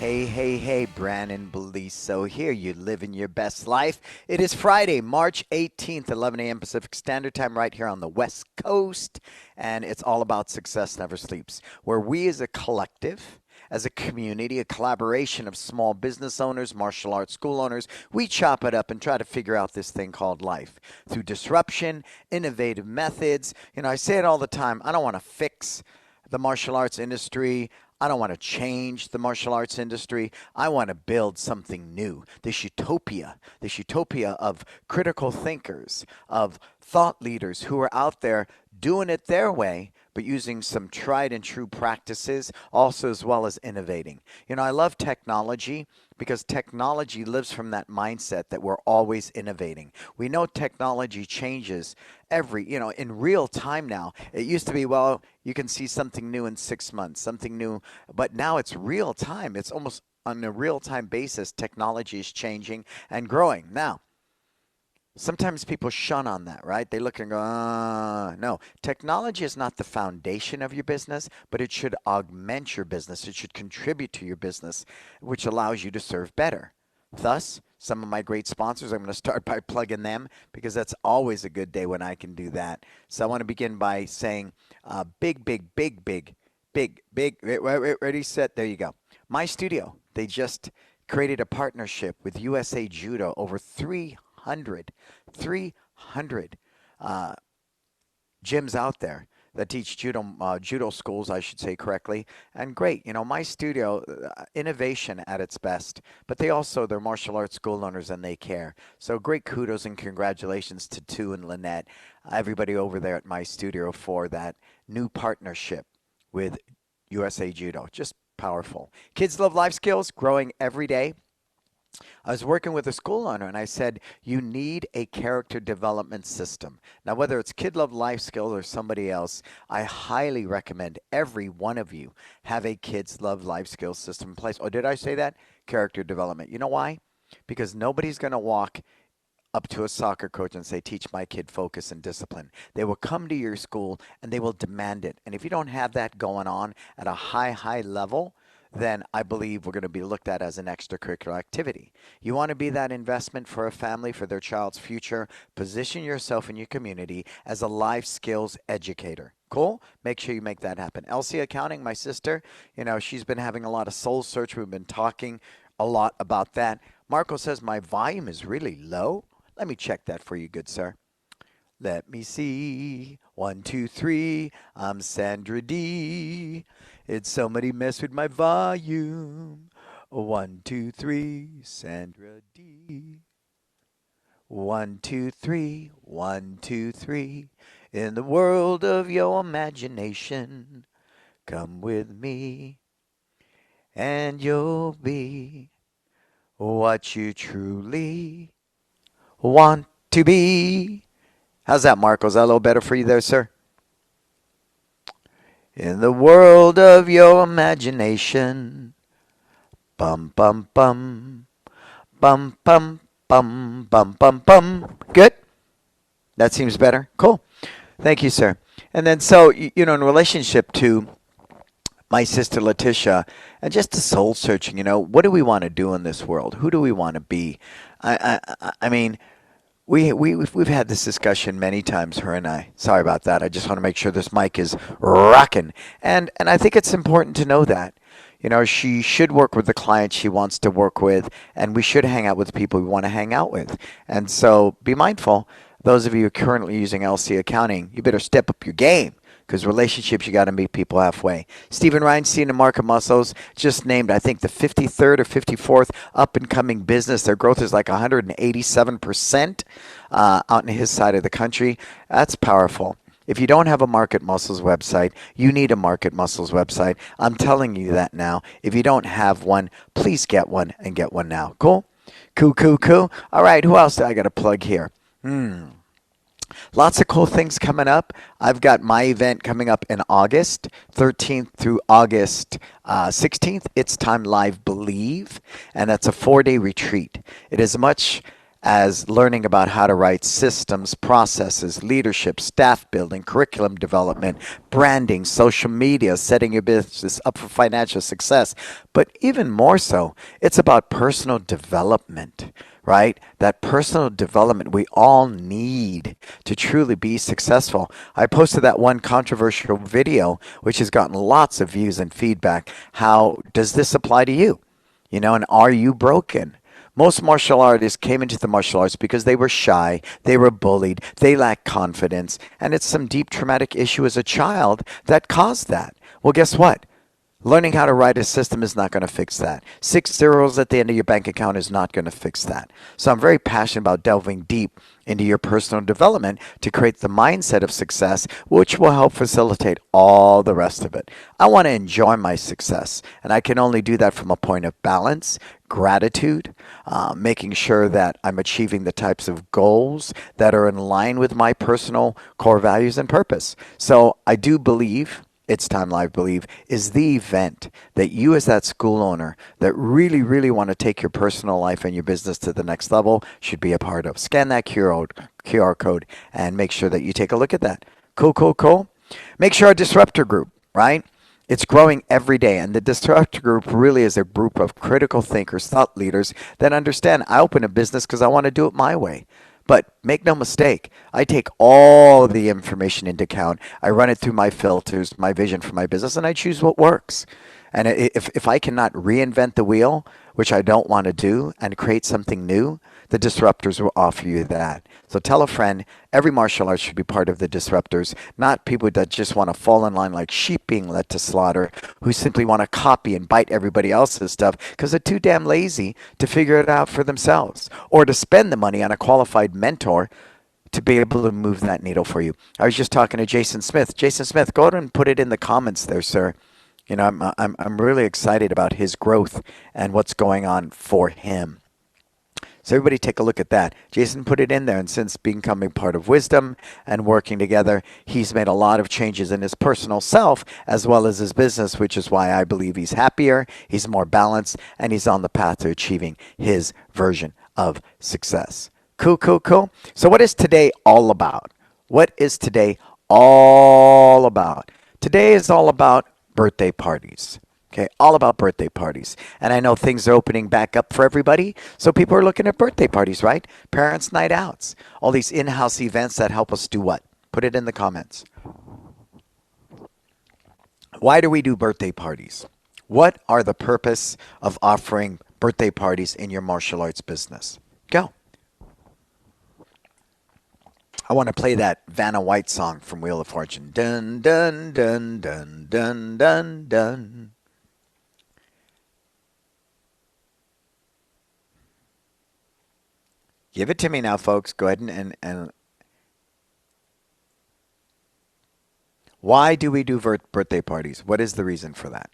Hey, hey, hey, Brannon Beliso here. You living your best life. It is Friday, March 18th, 11 a.m. Pacific Standard Time, right here on the West Coast. And it's all about Success Never Sleeps, where we as a collective, as a community, a collaboration of small business owners, martial arts school owners, we chop it up and try to figure out this thing called life through disruption, innovative methods. I say it all the time. I don't want to fix the martial arts industry. I don't want to change the martial arts industry. I want to build something new. This utopia of critical thinkers, of thought leaders who are out there doing it their way, but using some tried and true practices, also as well as innovating. I love technology because technology lives from that mindset that we're always innovating. We know technology changes in real time now. It used to be, well, you can see something new in 6 months, something new, but now it's real time. It's almost on a real time basis. Technology is changing and growing. Now, sometimes people shun on that, right? They look and go, no. Technology is not the foundation of your business, but it should augment your business. It should contribute to your business, which allows you to serve better. Thus, some of my great sponsors, I'm going to start by plugging them because that's always a good day when I can do that. So I want to begin by saying ready, set, there you go. My studio, they just created a partnership with USA Judo, over 300 gyms out there that teach judo schools, I should say correctly. And great, my studio, innovation at its best, but they're martial arts school owners and they care. So great kudos and congratulations to Tu and Lynette, everybody over there at my studio for that new partnership with USA Judo. Just powerful. Kids Love Life Skills, growing every day. I was working with a school owner and I said, you need a character development system. Now, whether it's Kid Love Life Skills or somebody else, I highly recommend every one of you have a Kids Love Life Skills system in place. Oh, did I say that? Character development. You know why? Because nobody's going to walk up to a soccer coach and say, teach my kid focus and discipline. They will come to your school and they will demand it. And if you don't have that going on at a high level, then I believe we're going to be looked at as an extracurricular activity. You want to be that investment for a family, for their child's future. Position yourself in your community as a life skills educator. Cool? Make sure you make that happen. Elsie Accounting, my sister, she's been having a lot of soul search. We've been talking a lot about that. Marco says my volume is really low. Let me check that for you, good sir. Let me see. 1, 2, 3. I'm Sandra D. It's somebody mess with my volume. 1, 2, 3. Sandra D. 1, 2, 3. 1, 2, 3. In the world of your imagination, come with me, and you'll be what you truly want to be. How's that, Marco? Is that a little better for you there, sir? In the world of your imagination. Bum, bum, bum. Bum, bum, bum, bum, bum, bum. Good? That seems better? Cool. Thank you, sir. And then so, in relationship to my sister Letitia, and just the soul searching, what do we want to do in this world? Who do we want to be? I mean, we've had this discussion many times, her and I. Sorry about that. I just want to make sure this mic is rocking. And I think it's important to know that. She should work with the clients she wants to work with, and we should hang out with people we want to hang out with. And so be mindful. Those of you who are currently using LC Accounting, you better step up your game. Because relationships, you got to meet people halfway. Stephen Reinstein and Market Muscles just named, I think, the 53rd or 54th up-and-coming business. Their growth is like 187% out in his side of the country. That's powerful. If you don't have a Market Muscles website, you need a Market Muscles website. I'm telling you that now. If you don't have one, please get one and get one now. Cool? Cool. All right, who else do I got to plug here? Lots of cool things coming up. I've got my event coming up in August 13th through August 16th. It's Time Live Believe, and that's a 4-day retreat. It is much as learning about how to write systems, processes, leadership, staff building, curriculum development, branding, social media, setting your business up for financial success. But even more so, it's about personal development, right? That personal development we all need to truly be successful. I posted that one controversial video, which has gotten lots of views and feedback. How does this apply to you? And are you broken? Most martial artists came into the martial arts because they were shy, they were bullied, they lacked confidence, and it's some deep traumatic issue as a child that caused that. Well, guess what? Learning how to write a system is not going to fix that. 6 zeros at the end of your bank account is not going to fix that. So I'm very passionate about delving deep into your personal development to create the mindset of success, which will help facilitate all the rest of it. I want to enjoy my success, and I can only do that from a point of balance, gratitude, making sure that I'm achieving the types of goals that are in line with my personal core values and purpose. So I do believe It's Time Live Believe is the event that you as that school owner that really, really want to take your personal life and your business to the next level should be a part of. Scan that QR code and make sure that you take a look at that. Cool, cool, cool. Make sure our disruptor group, right? It's growing every day, and the Disruptor Group really is a group of critical thinkers, thought leaders that understand I open a business because I want to do it my way. But make no mistake, I take all the information into account. I run it through my filters, my vision for my business, and I choose what works. And if I cannot reinvent the wheel, which I don't want to do, and create something new, the disruptors will offer you that. So tell a friend, every martial art should be part of the disruptors, not people that just want to fall in line like sheep being led to slaughter, who simply want to copy and bite everybody else's stuff because they're too damn lazy to figure it out for themselves or to spend the money on a qualified mentor to be able to move that needle for you. I was just talking to Jason Smith. Jason Smith, go ahead and put it in the comments there, sir. I'm really excited about his growth and what's going on for him. So everybody take a look at that. Jason put it in there, and since becoming part of Wisdom and working together, he's made a lot of changes in his personal self as well as his business, which is why I believe he's happier, he's more balanced, and he's on the path to achieving his version of success. Cool, cool, cool. So what is today all about? What is today all about? Today is all about birthday parties. Okay, all about birthday parties. And I know things are opening back up for everybody, so people are looking at birthday parties, right? Parents' night outs, all these in-house events that help us do what? Put it in the comments. Why do we do birthday parties? What are the purpose of offering birthday parties in your martial arts business? Go. I want to play that Vanna White song from Wheel of Fortune. Dun, dun, dun, dun, dun, dun, dun. Give it to me now, folks. Go ahead and why do we do birthday parties? What is the reason for that?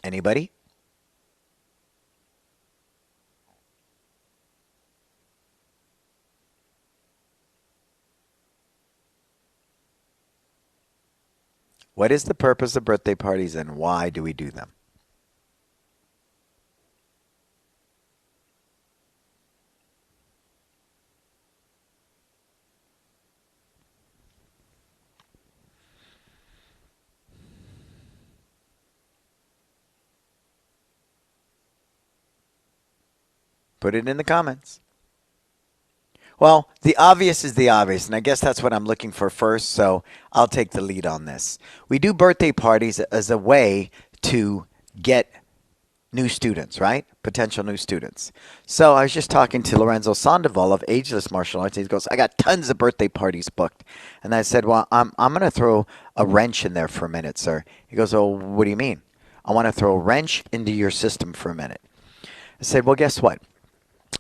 Anybody? What is the purpose of birthday parties and why do we do them? Put it in the comments. Well, the obvious is the obvious, and I guess that's what I'm looking for first, so I'll take the lead on this. We do birthday parties as a way to get new students, right? Potential new students. So I was just talking to Lorenzo Sandoval of Ageless Martial Arts. He goes, I got tons of birthday parties booked. And I said, well, I'm going to throw a wrench in there for a minute, sir. He goes, oh, what do you mean? I want to throw a wrench into your system for a minute. I said, well, guess what?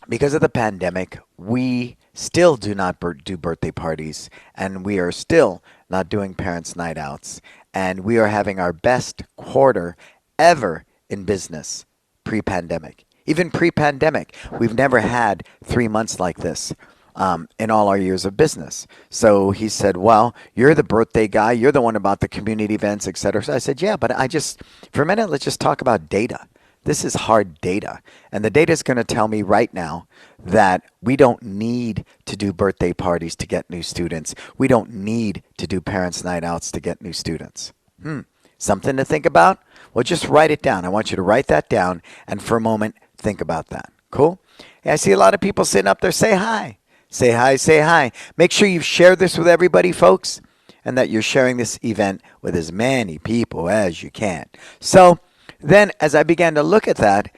Because of the pandemic, we still do not do birthday parties, and we are still not doing parents' night outs. And we are having our best quarter ever in business pre-pandemic. Even pre-pandemic, we've never had 3 months like this in all our years of business. So he said, well, you're the birthday guy. You're the one about the community events, et cetera. So I said, yeah, but for a minute, let's just talk about data. This is hard data. And the data is going to tell me right now that we don't need to do birthday parties to get new students. We don't need to do parents' night outs to get new students. Something to think about? Well, just write it down. I want you to write that down and for a moment think about that. Cool? Hey, I see a lot of people sitting up there. Say hi. Say hi, say hi. Make sure you share this with everybody, folks, and that you're sharing this event with as many people as you can. So then as I began to look at that,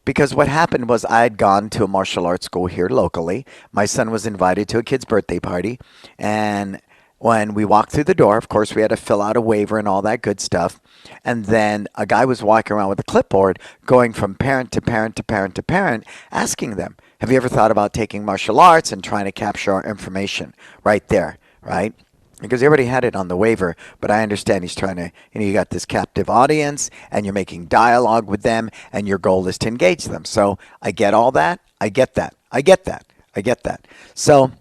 because what happened was I had gone to a martial arts school here locally. My son was invited to a kid's birthday party, and when we walked through the door, of course, we had to fill out a waiver and all that good stuff. And then a guy was walking around with a clipboard going from parent to parent to parent to parent, asking them, have you ever thought about taking martial arts and trying to capture our information right there, right? Because he already had it on the waiver, but I understand he's trying to, you got this captive audience and you're making dialogue with them and your goal is to engage them. So I get all that. I get that. I get that. I get that. So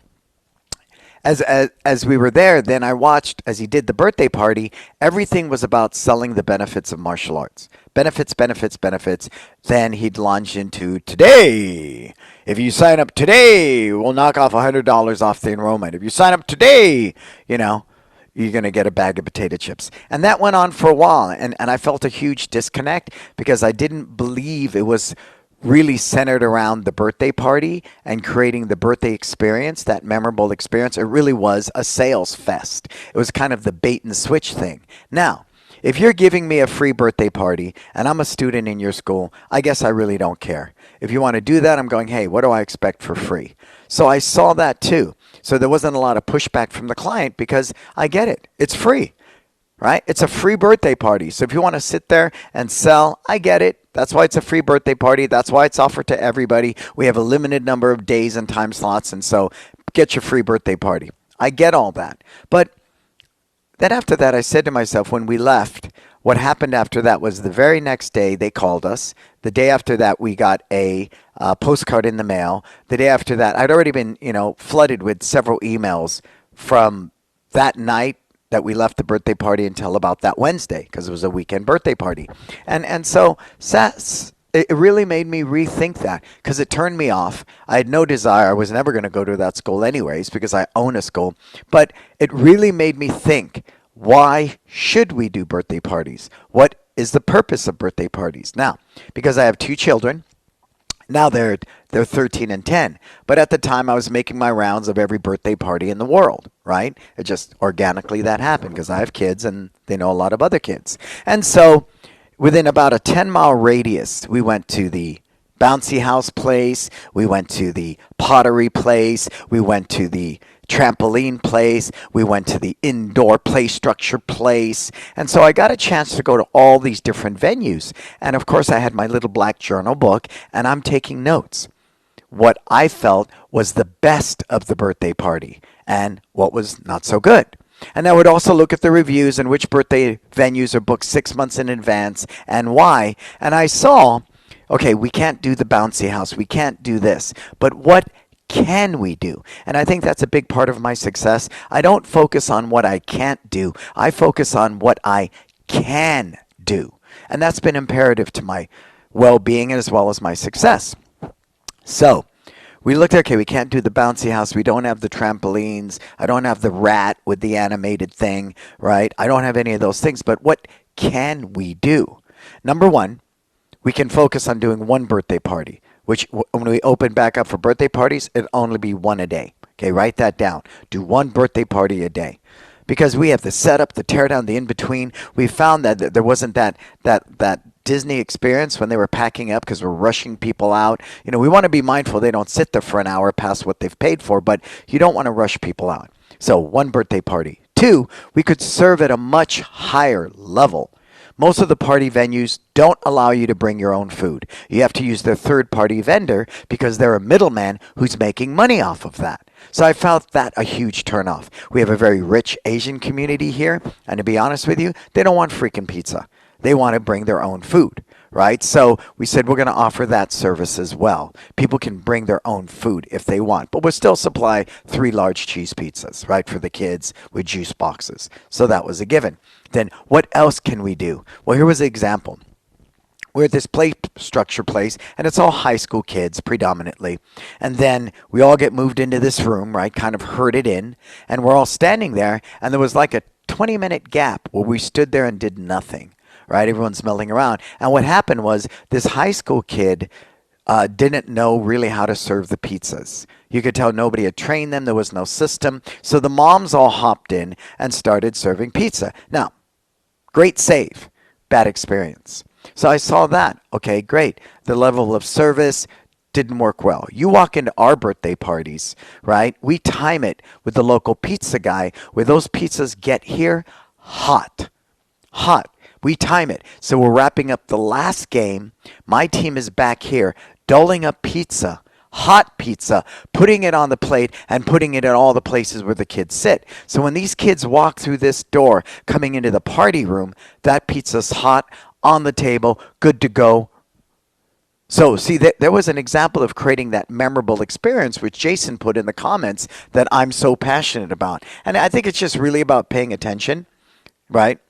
as we were there, then I watched as he did the birthday party, everything was about selling the benefits of martial arts. Benefits, benefits, benefits. Then he'd launch into today. If you sign up today, we'll knock off $100 off the enrollment. If you sign up today, you're going to get a bag of potato chips. And that went on for a while. And I felt a huge disconnect because I didn't believe it was really centered around the birthday party and creating the birthday experience, that memorable experience. It really was a sales fest. It was kind of the bait and switch thing. Now, if you're giving me a free birthday party and I'm a student in your school, I guess I really don't care. If you want to do that, I'm going, hey, what do I expect for free? So I saw that too. So there wasn't a lot of pushback from the client because I get it. It's free, right? It's a free birthday party. So if you want to sit there and sell, I get it. That's why it's a free birthday party. That's why it's offered to everybody. We have a limited number of days and time slots, and so get your free birthday party. I get all that. But then after that, I said to myself, when we left, what happened after that was the very next day they called us. The day after that, we got a postcard in the mail. The day after that, I'd already been, flooded with several emails from that night that we left the birthday party until about that Wednesday because it was a weekend birthday party. And so it really made me rethink that because it turned me off. I had no desire. I was never going to go to that school anyways because I own a school. But it really made me think, why should we do birthday parties? What is the purpose of birthday parties? Now, because I have two children, now they're 13 and 10. But at the time, I was making my rounds of every birthday party in the world, right? It just organically that happened because I have kids and they know a lot of other kids. And so within about a 10-mile radius, we went to the bouncy house place. We went to the pottery place. We went to the trampoline place. We went to the indoor play structure place. And so I got a chance to go to all these different venues. And of course, I had my little black journal book and I'm taking notes. What I felt was the best of the birthday party and what was not so good. And I would also look at the reviews and which birthday venues are booked 6 months in advance and why. And I saw, okay, we can't do the bouncy house. We can't do this. But what can we do? And I think that's a big part of my success. I don't focus on what I can't do. I focus on what I can do. And that's been imperative to my well-being as well as my success. So we looked at, okay, we can't do the bouncy house. We don't have the trampolines. I don't have the rat with the animated thing, right? I don't have any of those things. But what can we do? Number one, we can focus on doing one birthday party, which when we open back up for birthday parties, it'll only be one a day. Okay, write that down. Do one birthday party a day. Because we have the setup, the teardown, the in-between. We found that there wasn't that Disney experience when they were packing up because we're rushing people out. We want to be mindful they don't sit there for an hour past what they've paid for, but you don't want to rush people out. So one birthday party. Two, we could serve at a much higher level. Most of the party venues don't allow you to bring your own food. You have to use their third-party vendor because they're a middleman who's making money off of that. So I found that a huge turnoff. We have a very rich Asian community here, and to be honest with you, they don't want freaking pizza. They want to bring their own food, right? So we said we're going to offer that service as well. People can bring their own food if they want, but we'll still supply 3 large cheese pizzas, right, for the kids with juice boxes. So that was a given. Then what else can we do? Well, here was an example. We're at this play structure place, and it's all high school kids predominantly. And then we all get moved into this room, right? Kind of herded in, and we're all standing there, and there was like a 20-minute gap where we stood there and did nothing, right? Everyone's milling around. And what happened was this high school kid didn't know really how to serve the pizzas. You could tell nobody had trained them. There was no system. So the moms all hopped in and started serving pizza. Now, great save, bad experience. So I saw that. Okay, great. The level of service didn't work well. You walk into our birthday parties, right? We time it with the local pizza guy where those pizzas get here hot. Hot. We time it. So we're wrapping up the last game. My team is back here, doling up pizza, hot pizza, putting it on the plate and putting it in all the places where the kids sit. So when these kids walk through this door coming into the party room, that pizza's hot, on the table, good to go. So, see, there was an example of creating that memorable experience, which Jason put in the comments that I'm so passionate about. And I think it's just really about paying attention, right?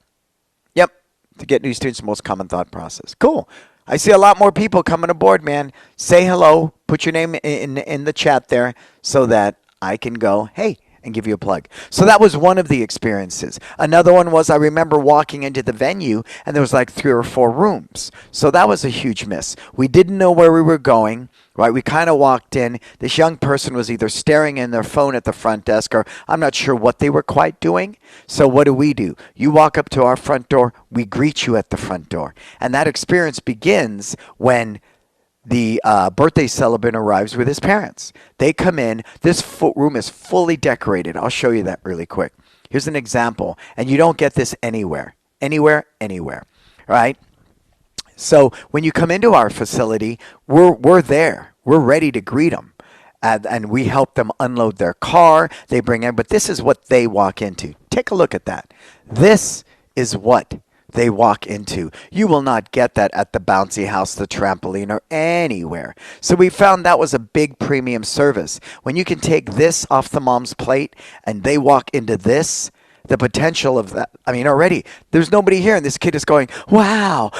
Yep. To get new students, most common thought process. Cool. I see a lot more people coming aboard, man. Say hello. Put your name in the chat there so that I can go, hey, and give you a plug. So that was one of the experiences. Another one was I remember walking into the venue and there was like 3 or 4 rooms. So that was a huge miss. We didn't know where we were going, right? We kind of walked in. This young person was either staring in their phone at the front desk or I'm not sure what they were quite doing. So what do? You walk up to our front door, we greet you at the front door. And that experience begins when the birthday celebrant arrives with his parents. They come in. This room is fully decorated. I'll show you that really quick. Here's an example. And you don't get this anywhere. Anywhere. Right? So when you come into our facility, we're there. We're ready to greet them. And we help them unload their car. They bring in. But this is what they walk into. Take a look at that. This is what they walk into. You will not get that at the bouncy house, the trampoline, or anywhere. So we found that was a big premium service. When you can take this off the mom's plate and they walk into this, the potential of that, I mean, already there's nobody here and this kid is going, wow,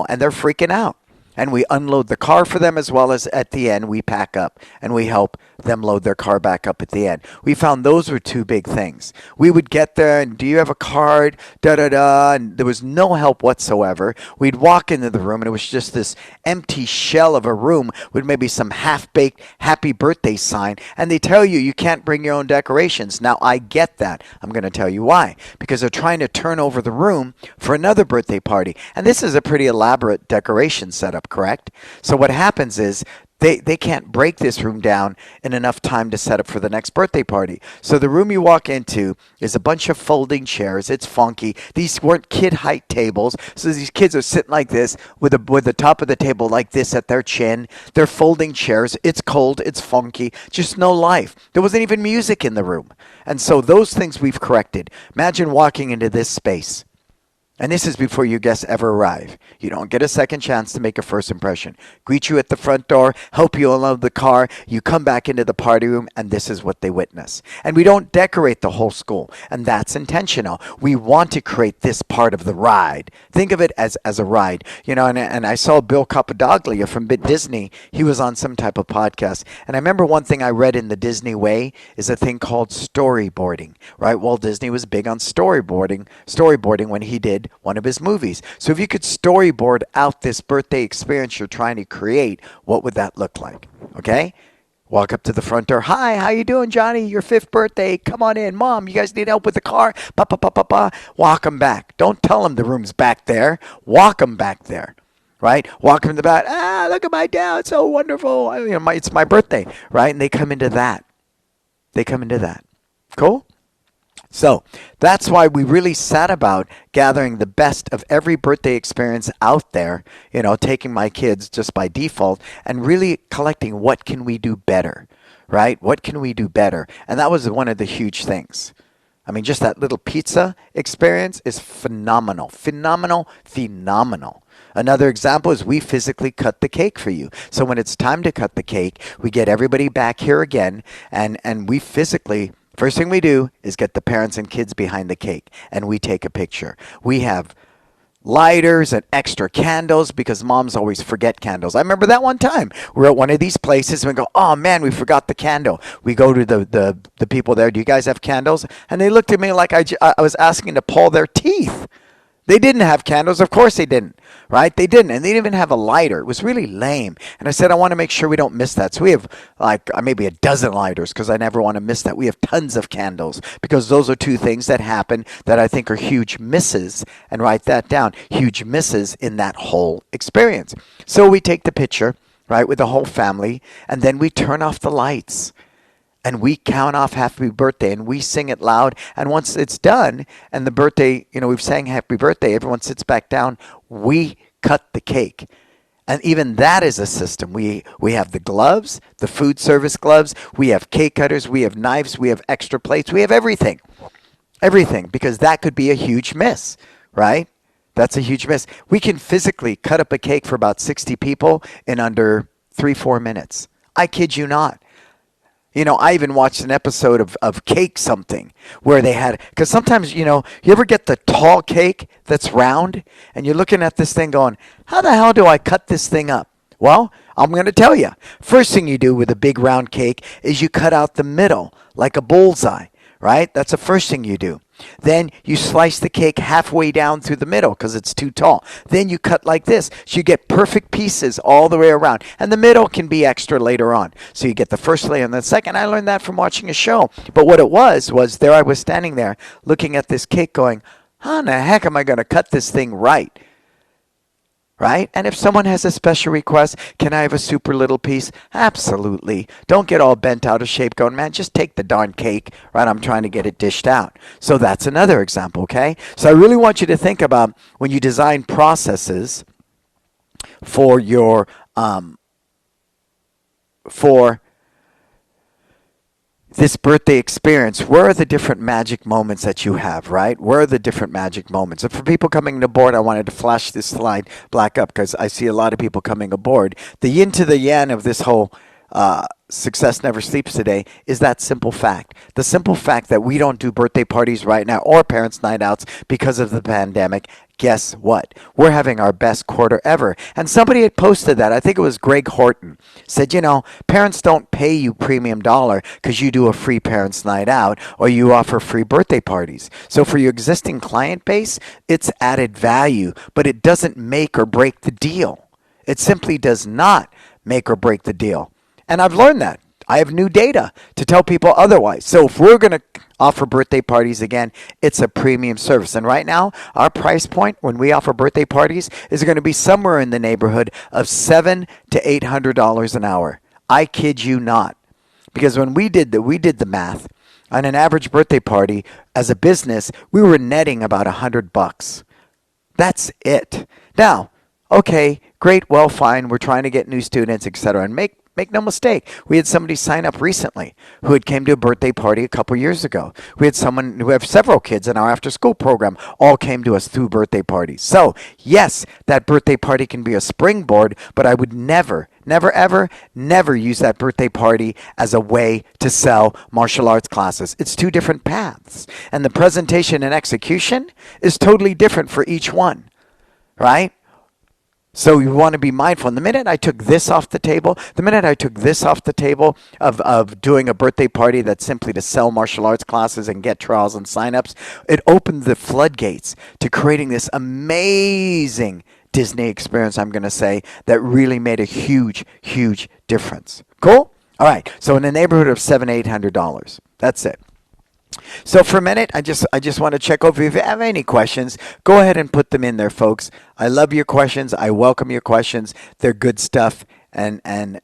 and they're freaking out. And we unload the car for them as well as at the end we pack up and we help them load their car back up at the end. We found those were 2 big things. We would get there and do you have a card? And there was no help whatsoever. We'd walk into the room and it was just this empty shell of a room with maybe some half-baked happy birthday sign. And they tell you can't bring your own decorations. Now I get that. I'm going to tell you why. Because they're trying to turn over the room for another birthday party. And this is a pretty elaborate decoration setup. Correct? So what happens is they can't break this room down in enough time to set up for the next birthday party. So the room you walk into is a bunch of folding chairs. It's funky. These weren't kid height tables. So these kids are sitting like this with the top of the table like this at their chin. They're folding chairs. It's cold. It's funky. Just no life. There wasn't even music in the room. And so those things we've corrected. Imagine walking into this space. And this is before your guests ever arrive. You don't get a second chance to make a first impression. Greet you at the front door, help you unload the car, you come back into the party room, and this is what they witness. And we don't decorate the whole school, and that's intentional. We want to create this part of the ride. Think of it as a ride. You know, and I saw Bill Capodoglia from Disney. He was on some type of podcast. And I remember one thing I read in the Disney way is a thing called storyboarding, right? Walt Disney was big on storyboarding when he did one of his movies. So if you could storyboard out this birthday experience you're trying to create, what would that look like? Okay? Walk up to the front door. Hi, how you doing, Johnny? Your 5th birthday. Come on in. Mom, you guys need help with the car? Walk them back. Don't tell them the room's back there. Walk them back there. Right? Walk them to the back. Look at my dad. It's so wonderful. It's my birthday. Right? And they come into that. Cool? So that's why we really set about gathering the best of every birthday experience out there, taking my kids just by default and really collecting what can we do better, right? What can we do better? And that was one of the huge things. I mean, just that little pizza experience is phenomenal. Another example is we physically cut the cake for you. So when it's time to cut the cake, we get everybody back here again and we physically... First thing we do is get the parents and kids behind the cake, and we take a picture. We have lighters and extra candles because moms always forget candles. I remember that one time we were at one of these places and we go, oh man, we forgot the candle. We go to the people there, do you guys have candles? And they looked at me like I was asking to pull their teeth. They didn't have candles. Of course they didn't, right? They didn't. And they didn't even have a lighter. It was really lame. And I said, I want to make sure we don't miss that. So we have like maybe a dozen lighters because I never want to miss that. We have tons of candles because those are two things that happen that I think are huge misses. And write that down. Huge misses in that whole experience. So we take the picture, right, with the whole family, and then we turn off the lights. And we count off happy birthday and we sing it loud. And once it's done and the birthday, we've sang happy birthday, everyone sits back down, we cut the cake. And even that is a system. We have the gloves, the food service gloves, we have cake cutters, we have knives, we have extra plates, we have everything. Everything, because that could be a huge miss, right? That's a huge miss. We can physically cut up a cake for about 60 people in under 3-4 minutes. I kid you not. I even watched an episode of Cake Something where they had, because sometimes, you ever get the tall cake that's round and you're looking at this thing going, how the hell do I cut this thing up? Well, I'm going to tell you. First thing you do with a big round cake is you cut out the middle like a bullseye, right? That's the first thing you do. Then you slice the cake halfway down through the middle because it's too tall. Then you cut like this. So you get perfect pieces all the way around. And the middle can be extra later on. So you get the first layer and the second. I learned that from watching a show. But what it was there I was standing there looking at this cake going, how in the heck am I going to cut this thing right? Right? And if someone has a special request, can I have a super little piece? Absolutely. Don't get all bent out of shape going, man, just take the darn cake, right? I'm trying to get it dished out. So that's another example, okay? So I really want you to think about when you design processes for your, for this birthday experience, where are the different magic moments that you have, right? Where are the different magic moments? And for people coming aboard, I wanted to flash this slide black up because I see a lot of people coming aboard. The yin to the yang of this whole Success Never Sleeps today is that simple fact. The simple fact that we don't do birthday parties right now or parents' night outs because of the pandemic. Guess what? We're having our best quarter ever. And somebody had posted that. I think it was Greg Horton. Said, parents don't pay you premium dollar because you do a free parents' night out or you offer free birthday parties. So for your existing client base, it's added value, but it doesn't make or break the deal. It simply does not make or break the deal. And I've learned that. I have new data to tell people otherwise. So if we're going to offer birthday parties again, it's a premium service. And right now, our price point when we offer birthday parties is going to be somewhere in the neighborhood of $700 to $800 an hour. I kid you not. Because when we did the math on an average birthday party as a business, we were netting about $100. That's it. Now, okay, great, well, fine. We're trying to get new students, etc. And make no mistake, we had somebody sign up recently who had came to a birthday party a couple years ago. We had someone who have several kids in our after-school program all came to us through birthday parties. So, yes, that birthday party can be a springboard, but I would never use that birthday party as a way to sell martial arts classes. It's two different paths. And the presentation and execution is totally different for each one, right? So you want to be mindful. And the minute I took this off the table, of doing a birthday party that's simply to sell martial arts classes and get trials and signups, it opened the floodgates to creating this amazing Disney experience, I'm going to say, that really made a huge, huge difference. Cool? All right. So in the neighborhood of $700-800. That's it. So for a minute, I just want to check over. If you have any questions, go ahead and put them in there, folks. I love your questions. I welcome your questions. They're good stuff, and I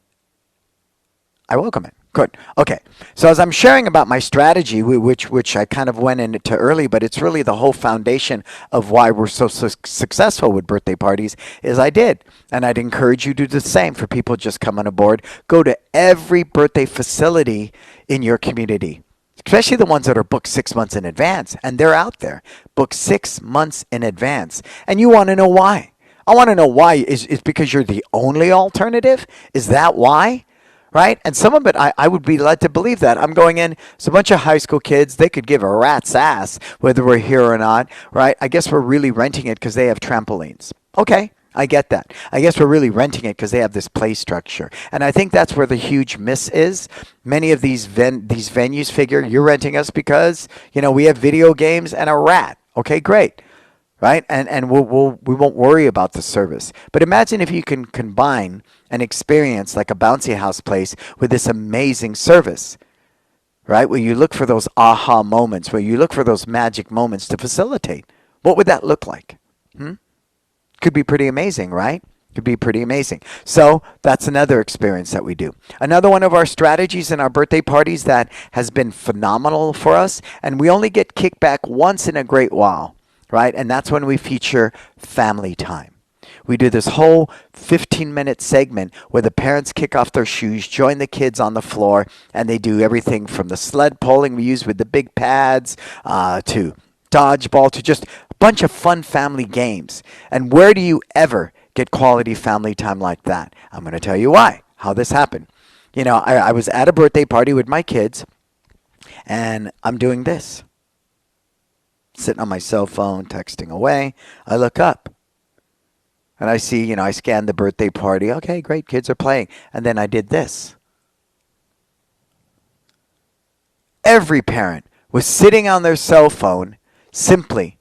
welcome it. Good. Okay. So as I'm sharing about my strategy, which I kind of went into early, but it's really the whole foundation of why we're so successful with birthday parties, is I did. And I'd encourage you to do the same for people just coming aboard. Go to every birthday facility in your community. Especially the ones that are booked 6 months in advance. And they're out there. Booked 6 months in advance. And you want to know why. I want to know why. Is because you're the only alternative? Is that why? right? And some of it, I would be led to believe that. I'm going in, it's a bunch of high school kids. They could give a rat's ass whether we're here or not, right? I guess we're really renting it because they have trampolines. Okay, I get that. I guess we're really renting it because they have this play structure. And I think that's where the huge miss is. Many of these venues figure you're renting us because, we have video games and a rat. Okay, great. Right? And we won't worry about the service. But imagine if you can combine an experience like a bouncy house place with this amazing service, right? Where you look for those aha moments, where you look for those magic moments to facilitate. What would that look like? Could be pretty amazing, right? Could be pretty amazing. So that's another experience that we do. Another one of our strategies in our birthday parties that has been phenomenal for us, and we only get kickback once in a great while, right? And that's when we feature family time. We do this whole 15-minute segment where the parents kick off their shoes, join the kids on the floor, and they do everything from the sled pulling we use with the big pads to dodgeball to just a bunch of fun family games. And where do you ever get quality family time like that? I'm going to tell you why, how this happened. I was at a birthday party with my kids, and I'm doing this. Sitting on my cell phone, texting away. I look up. And I see, I scanned the birthday party. Okay, great, kids are playing. And then I did this. Every parent was sitting on their cell phone, simply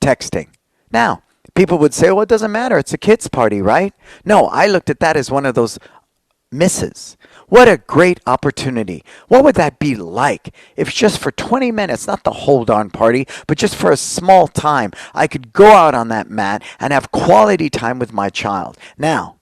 texting. Now, people would say, well, it doesn't matter. It's a kids' party, right? No, I looked at that as one of those misses. What a great opportunity. What would that be like if just for 20 minutes, not the whole darn party, but just for a small time, I could go out on that mat and have quality time with my child. Now,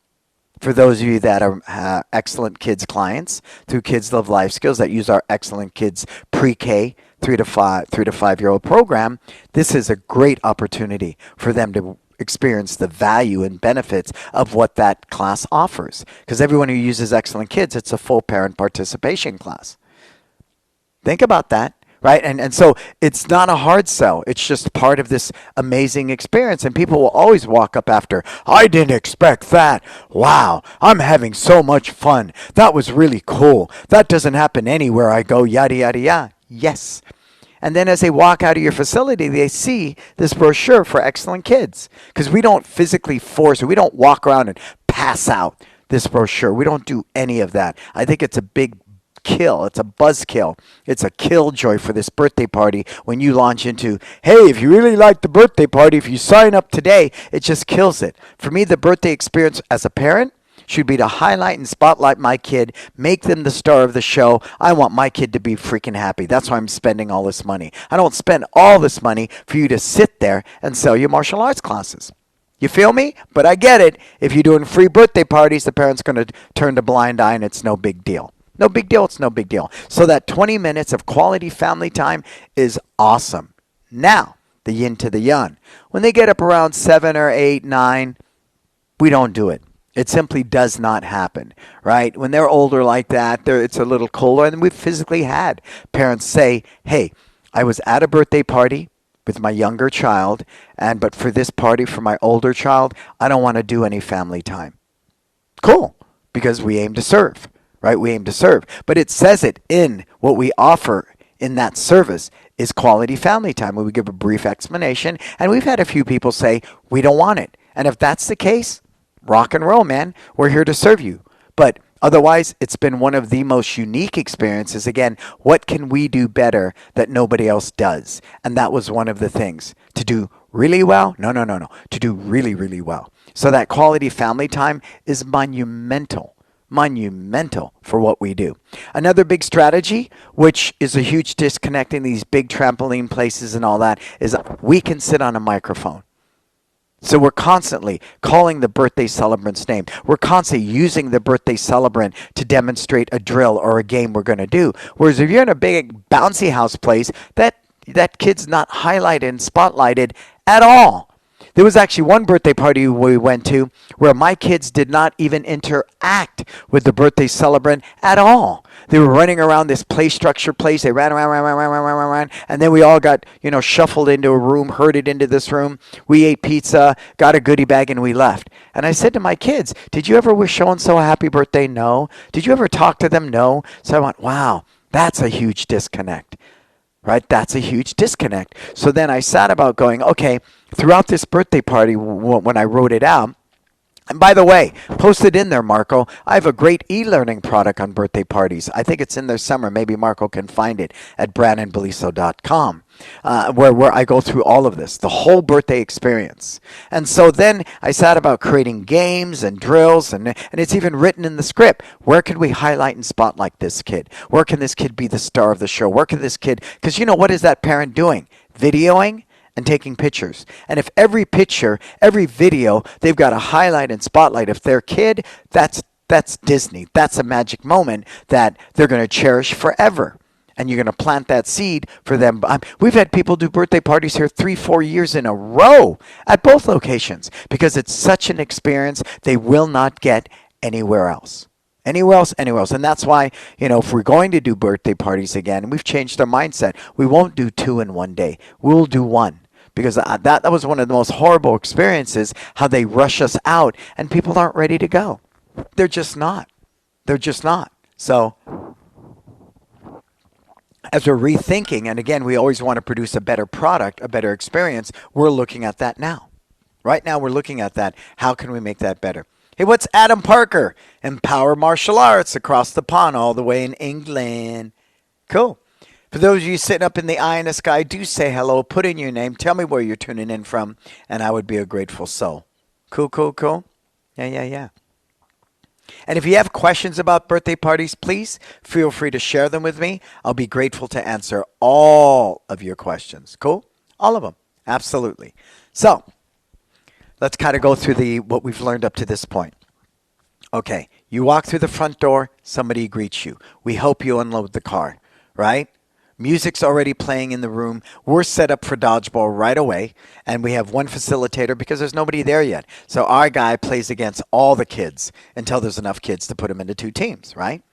for those of you that are Excellent Kids clients through Kids Love Life Skills that use our Excellent Kids pre-K 3 to 5-year-old program, this is a great opportunity for them to experience the value and benefits of what that class offers. Because everyone who uses Excellent Kids, it's a full parent participation class. Think about that, right? And so it's not a hard sell. It's just part of this amazing experience. And people will always walk up after, I didn't expect that. Wow, I'm having so much fun. That was really cool. That doesn't happen anywhere I go, yada, yada, yada. Yes. And then as they walk out of your facility, they see this brochure for Excellent Kids. Because we don't physically force it. We don't walk around and pass out this brochure. We don't do any of that. I think it's a big kill. It's a buzzkill. It's a killjoy for this birthday party when you launch into, hey, if you really like the birthday party, if you sign up today, it just kills it. For me, the birthday experience as a parent should be to highlight and spotlight my kid, make them the star of the show. I want my kid to be freaking happy. That's why I'm spending all this money. I don't spend all this money for you to sit there and sell your martial arts classes. You feel me? But I get it. If you're doing free birthday parties, the parent's going to turn a blind eye and it's no big deal. No big deal. It's no big deal. So that 20 minutes of quality family time is awesome. Now, the yin to the yang. When they get up around 7 or 8, 9, we don't do it. It simply does not happen, right? When they're older like that, it's a little cooler. And we've physically had parents say, hey, I was at a birthday party with my younger child, but for this party for my older child, I don't want to do any family time. Cool, because we aim to serve, right? We aim to serve. But it says it in what we offer in that service is quality family time, where we give a brief explanation. And we've had a few people say, we don't want it. And if that's the case, rock and roll, man. We're here to serve you. But otherwise, it's been one of the most unique experiences. Again, what can we do better that nobody else does? And that was one of the things. To do really well? No. To do really, really well. So that quality family time is monumental for what we do. Another big strategy, which is a huge disconnect in these big trampoline places and all that, is we can sit on a microphone. So we're constantly calling the birthday celebrant's name. We're constantly using the birthday celebrant to demonstrate a drill or a game we're going to do. Whereas if you're in a big bouncy house place, that kid's not highlighted and spotlighted at all. There was actually one birthday party we went to where my kids did not even interact with the birthday celebrant at all. They were running around this play structure place. They ran around, and then we all got, shuffled into a room, herded into this room. We ate pizza, got a goodie bag, and we left. And I said to my kids, did you ever wish so-and-so a happy birthday? No. Did you ever talk to them? No. So I went, wow, that's a huge disconnect. Right? That's a huge disconnect. So then I sat about going, okay, throughout this birthday party, when I wrote it out, and by the way, post it in there, Marco. I have a great e-learning product on birthday parties. I think it's in there somewhere. Maybe Marco can find it at brannonbeliso.com, where I go through all of this, the whole birthday experience. And so then I sat about creating games and drills, and it's even written in the script. Where can we highlight and spotlight this kid? Where can this kid be the star of the show? Where can this kid, because what is that parent doing? Videoing and taking pictures. And if every picture, every video, they've got to highlight and spotlight if their kid, that's Disney. That's a magic moment that they're going to cherish forever. And you're going to plant that seed for them. We've had people do birthday parties here 3-4 years in a row at both locations because it's such an experience they will not get anywhere else. Anywhere else. And that's why, if we're going to do birthday parties again, we've changed our mindset. We won't do 2 in one day. We'll do 1. Because that was one of the most horrible experiences, how they rush us out and people aren't ready to go. They're just not. So as we're rethinking, and again, we always want to produce a better product, a better experience, we're looking at that now. Right now, we're looking at that. How can we make that better? Hey, what's Adam Parker? Empower Martial Arts across the pond, all the way in England. Cool. For those of you sitting up in the eye in the sky, do say hello. Put in your name. Tell me where you're tuning in from, and I would be a grateful soul. Cool. Yeah. And if you have questions about birthday parties, please feel free to share them with me. I'll be grateful to answer all of your questions. Cool? All of them. Absolutely. So let's kind of go through what we've learned up to this point. Okay, you walk through the front door, somebody greets you. We help you unload the car, right? Music's already playing in the room. We're set up for dodgeball right away, and we have one facilitator because there's nobody there yet. So our guy plays against all the kids until there's enough kids to put them into 2 teams, right?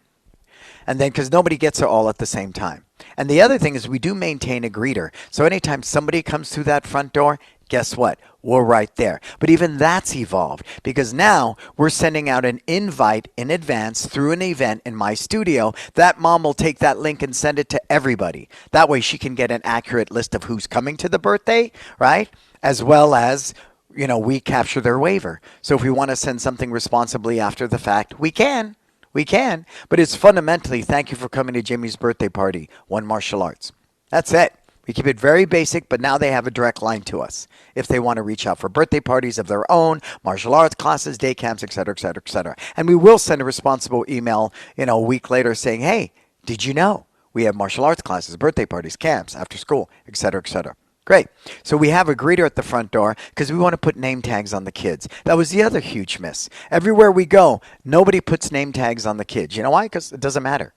And then because nobody gets there all at the same time. And the other thing is we do maintain a greeter. So anytime somebody comes through that front door, guess what? We're right there. But even that's evolved because now we're sending out an invite in advance through an event in my studio. That mom will take that link and send it to everybody. That way she can get an accurate list of who's coming to the birthday, right? As well as, we capture their waiver. So if we want to send something responsibly after the fact, we can. But it's fundamentally, thank you for coming to Jimmy's birthday party, One Martial Arts. That's it. We keep it very basic, but now they have a direct line to us if they want to reach out for birthday parties of their own, martial arts classes, day camps, etc., etc., etc. And we will send a responsible email, a week later saying, hey, did you know we have martial arts classes, birthday parties, camps, after school, etc., etc. Great. So we have a greeter at the front door because we want to put name tags on the kids. That was the other huge miss. Everywhere we go, nobody puts name tags on the kids. You know why? Because it doesn't matter.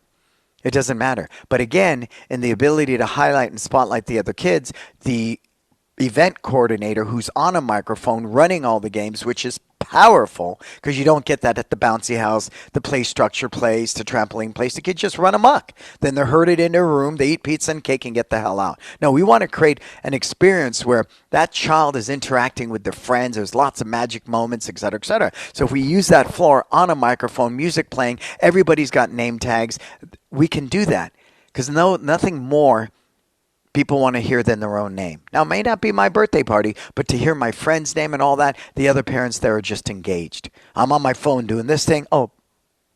It doesn't matter. But again, in the ability to highlight and spotlight the other kids, the event coordinator who's on a microphone running all the games, which is powerful because you don't get that at the bouncy house, the play structure place, the trampoline place. The kids just run amok. Then they're herded into a room, they eat pizza and cake and get the hell out. No, we want to create an experience where that child is interacting with their friends. There's lots of magic moments, et cetera, et cetera. So if we use that floor on a microphone, music playing, everybody's got name tags, we can do that because nothing more people want to hear than their own name. Now, it may not be my birthday party, but to hear my friend's name and all that, the other parents there are just engaged. I'm on my phone doing this thing. Oh,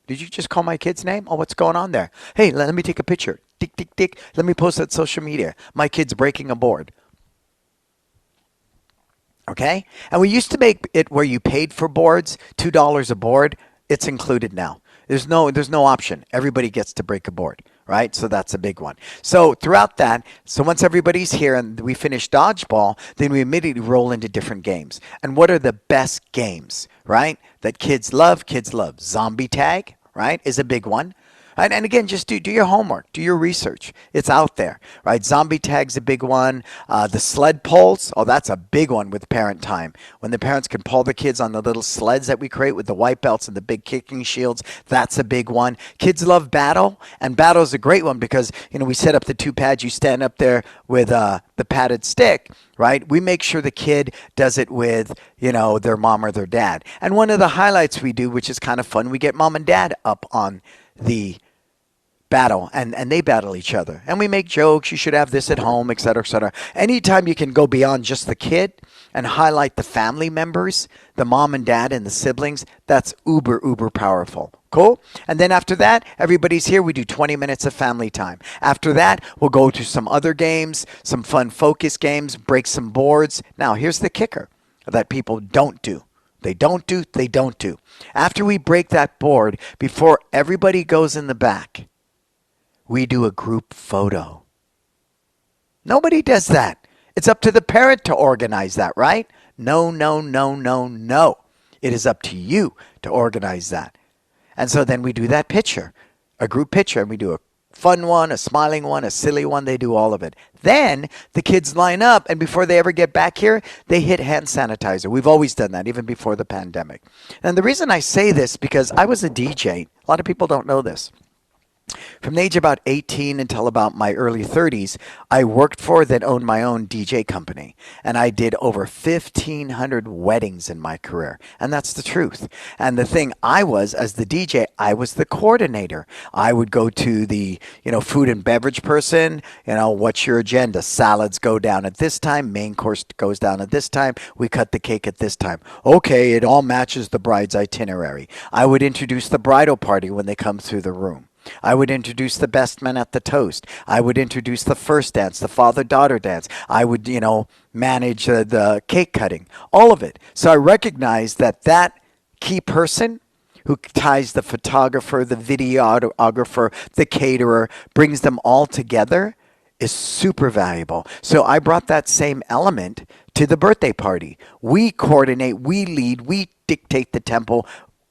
did you just call my kid's name? Oh, what's going on there? Hey, let me take a picture. Tick, tick, tick. Let me post it on social media. My kid's breaking a board. Okay? And we used to make it where you paid for boards, $2 a board. It's included now. There's no option. Everybody gets to break a board. Right? So that's a big one. So throughout that, so once everybody's here and we finish dodgeball, then we immediately roll into different games. And what are the best games, right? That kids love? Zombie tag, right, is a big one. And again, just do your homework, do your research. It's out there, right? Zombie tag's a big one. The sled pulls, oh, that's a big one with parent time. When the parents can pull the kids on the little sleds that we create with the white belts and the big kicking shields, that's a big one. Kids love battle, and battle's a great one because, we set up the two pads. You stand up there with the padded stick, right? We make sure the kid does it with, their mom or their dad. And one of the highlights we do, which is kind of fun, we get mom and dad up on the battle and they battle each other. And we make jokes, you should have this at home, et cetera, et cetera. Anytime you can go beyond just the kid and highlight the family members, the mom and dad and the siblings, that's uber, uber powerful. Cool? And then after that, everybody's here. We do 20 minutes of family time. After that, we'll go to some other games, some fun focus games, break some boards. Now, here's the kicker that people don't do. They don't do. After we break that board, before everybody goes in the back, we do a group photo. Nobody does that. It's up to the parent to organize that, right? No, no, no, no, no. It is up to you to organize that. And so then we do that picture, a group picture, and we do a fun one, a smiling one, a silly one. They do all of it. Then the kids line up, and before they ever get back here, they hit hand sanitizer. We've always done that, even before the pandemic. And the reason I say this, because I was a DJ. A lot of people don't know this. From the age of about 18 until about my early 30s, I worked for, then owned my own DJ company. And I did over 1,500 weddings in my career. And that's the truth. And the thing I was, as the DJ, I was the coordinator. I would go to the, food and beverage person. What's your agenda? Salads go down at this time. Main course goes down at this time. We cut the cake at this time. Okay, it all matches the bride's itinerary. I would introduce the bridal party when they come through the room. I would introduce the best man at the toast. I would introduce the first dance, the father-daughter dance. I would, manage the cake cutting, all of it. So I recognized that key person who ties the photographer, the videographer, the caterer, brings them all together is super valuable. So I brought that same element to the birthday party. We coordinate, we lead, we dictate the tempo,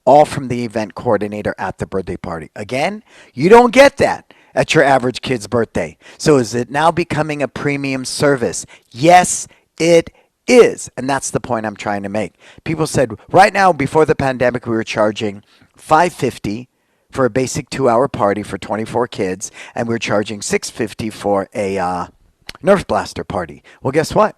all from the event coordinator at the birthday party. Again, you don't get that at your average kid's birthday. So is it now becoming a premium service? Yes, it is. And that's the point I'm trying to make. People said right now, before the pandemic, we were charging $550 for a basic 2-hour party for 24 kids, and we were charging $650 for a Nerf blaster party. Well, guess what?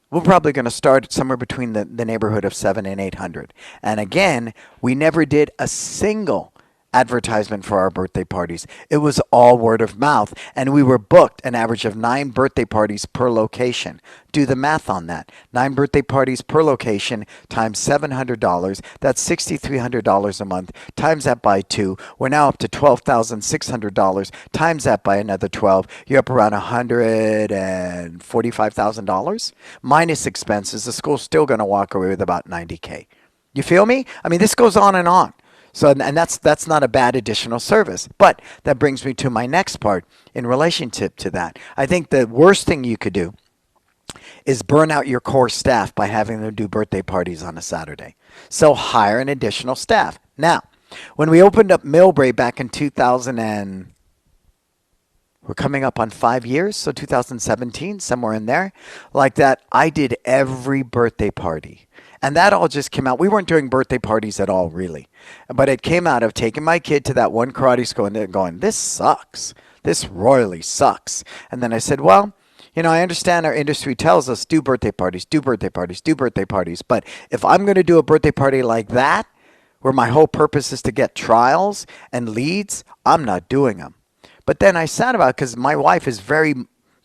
We're probably going to start somewhere between the neighborhood of 700 and 800. And again, we never did a single advertisement for our birthday parties. It was all word of mouth, and we were booked an average of 9 birthday parties per location. Do the math on that. 9 birthday parties per location times $700. That's $6,300 a month. Times that by 2. We're now up to $12,600. Times that by another 12. You're up around $145,000 minus expenses. The school's still going to walk away with about $90K. You feel me? I mean, this goes on and on. So, and that's not a bad additional service. But that brings me to my next part in relationship to that. I think the worst thing you could do is burn out your core staff by having them do birthday parties on a Saturday. So hire an additional staff. Now, when we opened up Millbrae back in 2000 and we're coming up on 5 years, so 2017, somewhere in there, like that, I did every birthday party. And that all just came out. We weren't doing birthday parties at all, really. But it came out of taking my kid to that one karate school and going, this sucks. This royally sucks. And then I said, well, I understand our industry tells us do birthday parties, do birthday parties, do birthday parties. But if I'm going to do a birthday party like that, where my whole purpose is to get trials and leads, I'm not doing them. But then I sat about, because my wife is very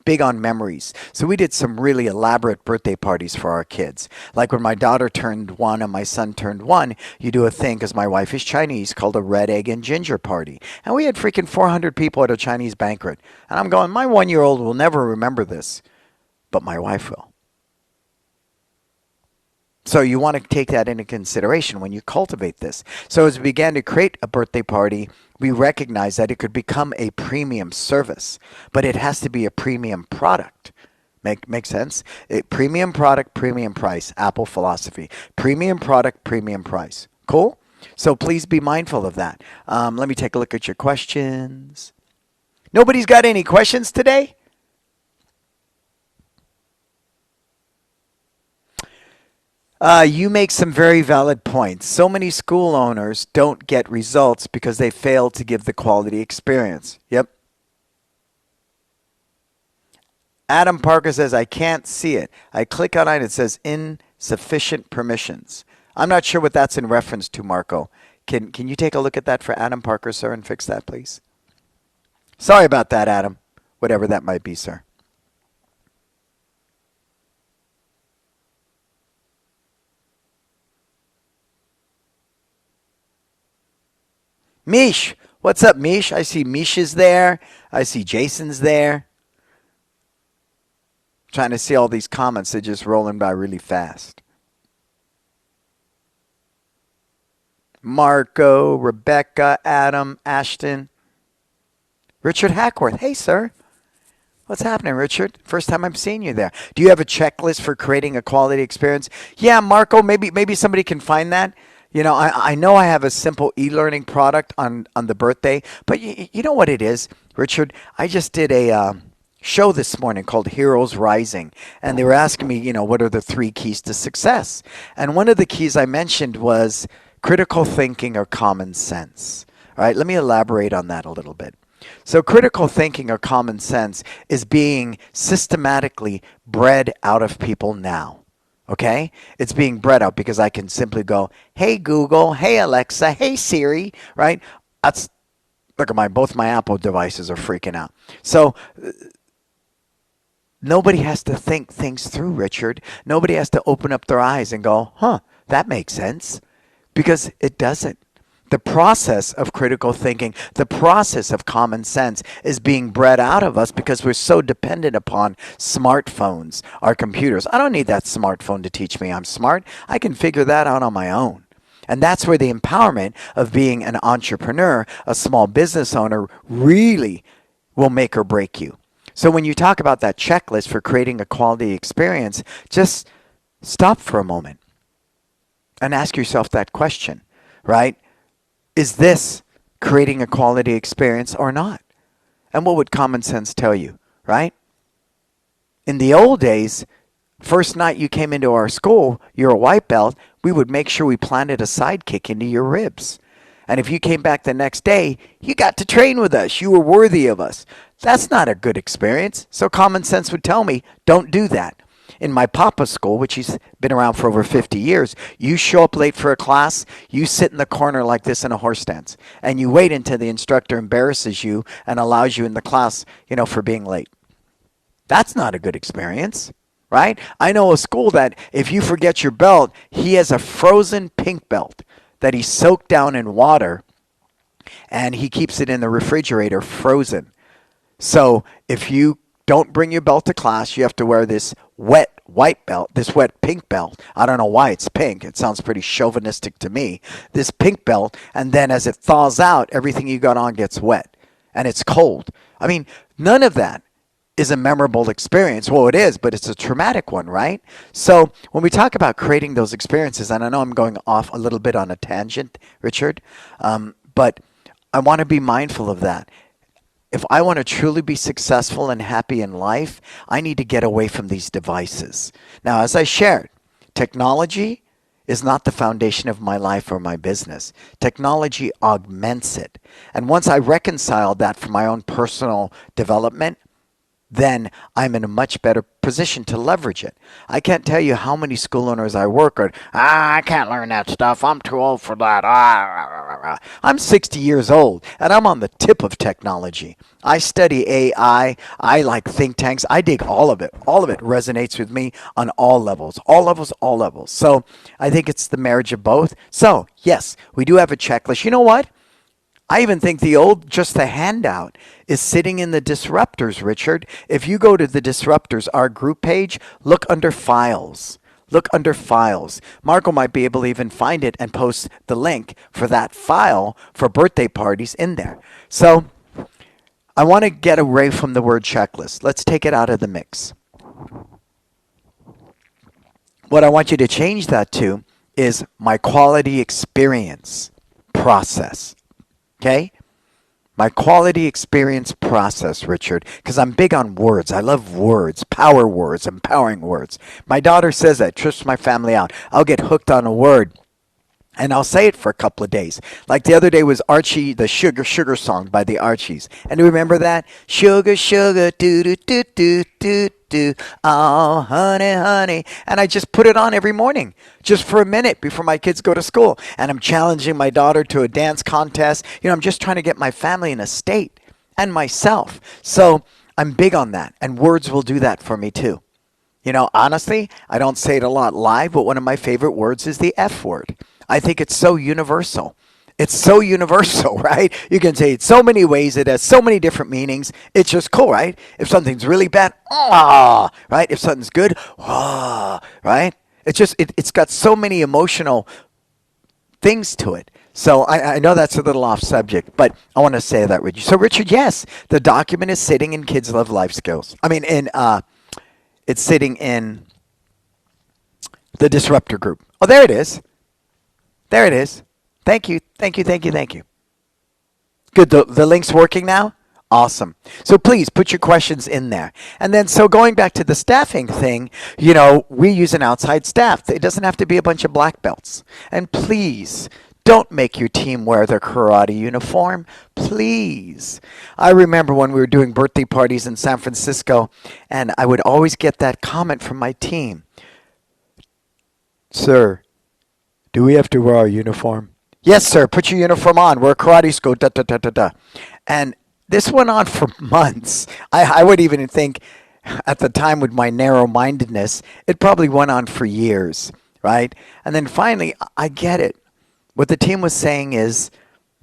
big on memories. So we did some really elaborate birthday parties for our kids. Like when my daughter turned 1 and my son turned 1, you do a thing, because my wife is Chinese, called a red egg and ginger party. And we had freaking 400 people at a Chinese banquet. And I'm going, my 1-year-old will never remember this, but my wife will. So you want to take that into consideration when you cultivate this. So as we began to create a birthday party, we recognized that it could become a premium service, but it has to be a premium product. Make sense? Premium product, premium price. Apple philosophy. Premium product, premium price. Cool? So please be mindful of that. Let me take a look at your questions. Nobody's got any questions today? You make some very valid points. So many school owners don't get results because they fail to give the quality experience. Yep. Adam Parker says, I can't see it. I click on it, it says insufficient permissions. I'm not sure what that's in reference to, Marco. Can you take a look at that for Adam Parker, sir, and fix that, please? Sorry about that, Adam. Whatever that might be, sir. Mish, what's up, Mish? I see Mish is there. I see Jason's there. Trying to see all these comments. They're just rolling by really fast. Marco, Rebecca, Adam, Ashton, Richard Hackworth. Hey, sir. What's happening, Richard? First time I'm seeing you there. Do you have a checklist for creating a quality experience? Yeah, Marco, maybe somebody can find that. I know I have a simple e-learning product on the birthday, but you know what it is, Richard? I just did a show this morning called Heroes Rising, and they were asking me, what are the 3 keys to success? And one of the keys I mentioned was critical thinking or common sense. All right, let me elaborate on that a little bit. So critical thinking or common sense is being systematically bred out of people now. Okay? It's being bred out because I can simply go, hey Google, hey Alexa, hey Siri, right? Look at both my Apple devices are freaking out. So nobody has to think things through, Richard. Nobody has to open up their eyes and go, that makes sense. Because it doesn't. The process of critical thinking, the process of common sense is being bred out of us because we're so dependent upon smartphones, our computers. I don't need that smartphone to teach me I'm smart. I can figure that out on my own. And that's where the empowerment of being an entrepreneur, a small business owner, really will make or break you. So when you talk about that checklist for creating a quality experience, just stop for a moment and ask yourself that question, right? Is this creating a quality experience or not? And what would common sense tell you, right? In the old days, first night you came into our school, you're a white belt, we would make sure we planted a sidekick into your ribs. And if you came back the next day, you got to train with us. You were worthy of us. That's not a good experience. So common sense would tell me, don't do that. In my papa's school, which he's been around for over 50 years, you show up late for a class, you sit in the corner like this in a horse stance, and you wait until the instructor embarrasses you and allows you in the class, for being late. That's not a good experience, right? I know a school that if you forget your belt, he has a frozen pink belt that he soaked down in water, and he keeps it in the refrigerator frozen. So if you don't bring your belt to class, you have to wear this wet white belt, this wet pink belt. I don't know why it's pink. It sounds pretty chauvinistic to me. This pink belt, and then as it thaws out, everything you got on gets wet. And it's cold. I mean, none of that is a memorable experience. Well, it is, but it's a traumatic one, right? So when we talk about creating those experiences, and I know I'm going off a little bit on a tangent, Richard, but I want to be mindful of that. If I want to truly be successful and happy in life, I need to get away from these devices. Now, as I shared, technology is not the foundation of my life or my business. Technology augments it. And once I reconcile that for my own personal development, then I'm in a much better position to leverage it. I can't tell you how many school owners I work with. I can't learn that stuff. I'm too old for that. I'm 60 years old, and I'm on the tip of technology. I study AI. I like think tanks. I dig all of it. All of it resonates with me on all levels. All levels, all levels. So I think it's the marriage of both. So, yes, we do have a checklist. You know what? I even think just the handout is sitting in the disruptors, Richard. If you go to the disruptors, our group page, look under files. Look under files. Marco might be able to even find it and post the link for that file for birthday parties in there. So I want to get away from the word checklist. Let's take it out of the mix. What I want you to change that to is my quality experience process. Okay? My quality experience process, Richard, because I'm big on words. I love words, power words, empowering words. My daughter says that, trips my family out. I'll get hooked on a word and I'll say it for a couple of days. Like the other day was Archie, the Sugar Sugar song by the Archies. And do you remember that? Sugar, sugar, do do do do do do. Oh, honey, honey. And I just put it on every morning, just for a minute before my kids go to school. And I'm challenging my daughter to a dance contest. I'm just trying to get my family in a state and myself. So I'm big on that. And words will do that for me too. Honestly, I don't say it a lot live, but one of my favorite words is the F word. I think it's so universal. It's so universal, right? You can say it so many ways. It has so many different meanings. It's just cool, right? If something's really bad, right? If something's good, right? It's got so many emotional things to it. So I know that's a little off subject, but I want to say that, Richard. So, Richard, yes, the document is sitting in Kids Love Life Skills. It's sitting in the disruptor group. Oh, there it is. There it is. Thank you. Thank you. Thank you. Thank you. Good. The link's working now? Awesome. So please put your questions in there. And then, so going back to the staffing thing, we use an outside staff. It doesn't have to be a bunch of black belts. And please, don't make your team wear their karate uniform. Please. I remember when we were doing birthday parties in San Francisco, and I would always get that comment from my team. Sir, do we have to wear our uniform? Yes, sir. Put your uniform on. We're a karate school. Da, da, da, da, da. And this went on for months. I would even think at the time with my narrow-mindedness, it probably went on for years, right? And then finally, I get it. What the team was saying is,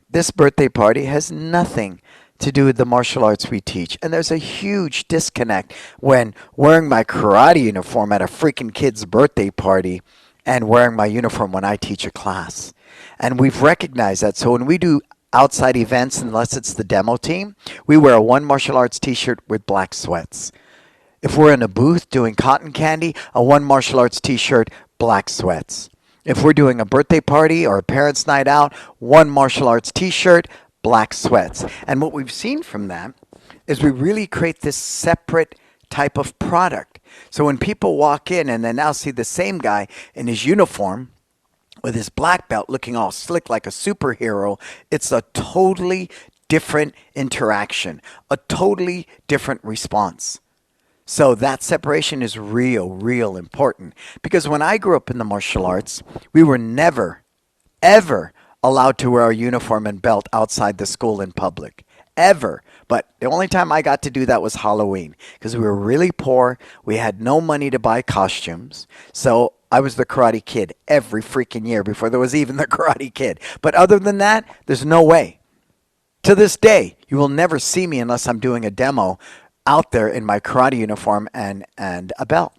this birthday party has nothing to do with the martial arts we teach. And there's a huge disconnect when wearing my karate uniform at a freaking kid's birthday party and wearing my uniform when I teach a class. And we've recognized that. So when we do outside events, unless it's the demo team, we wear a one martial arts t-shirt with black sweats. If we're in a booth doing cotton candy, a one martial arts t-shirt, black sweats. If we're doing a birthday party or a parents' night out, one martial arts t-shirt, black sweats. And what we've seen from that is we really create this separate type of product. So when people walk in and they now see the same guy in his uniform with his black belt looking all slick like a superhero, it's a totally different interaction, a totally different response. So that separation is real important. Because when I grew up in the martial arts, we were never, ever allowed to wear our uniform and belt outside the school in public. Ever. But the only time I got to do that was Halloween. Because we were really poor. We had no money to buy costumes. So I was the Karate Kid every freaking year before there was even the Karate Kid. But other than that, there's no way. To this day, you will never see me unless I'm doing a demo out there in my karate uniform and a belt.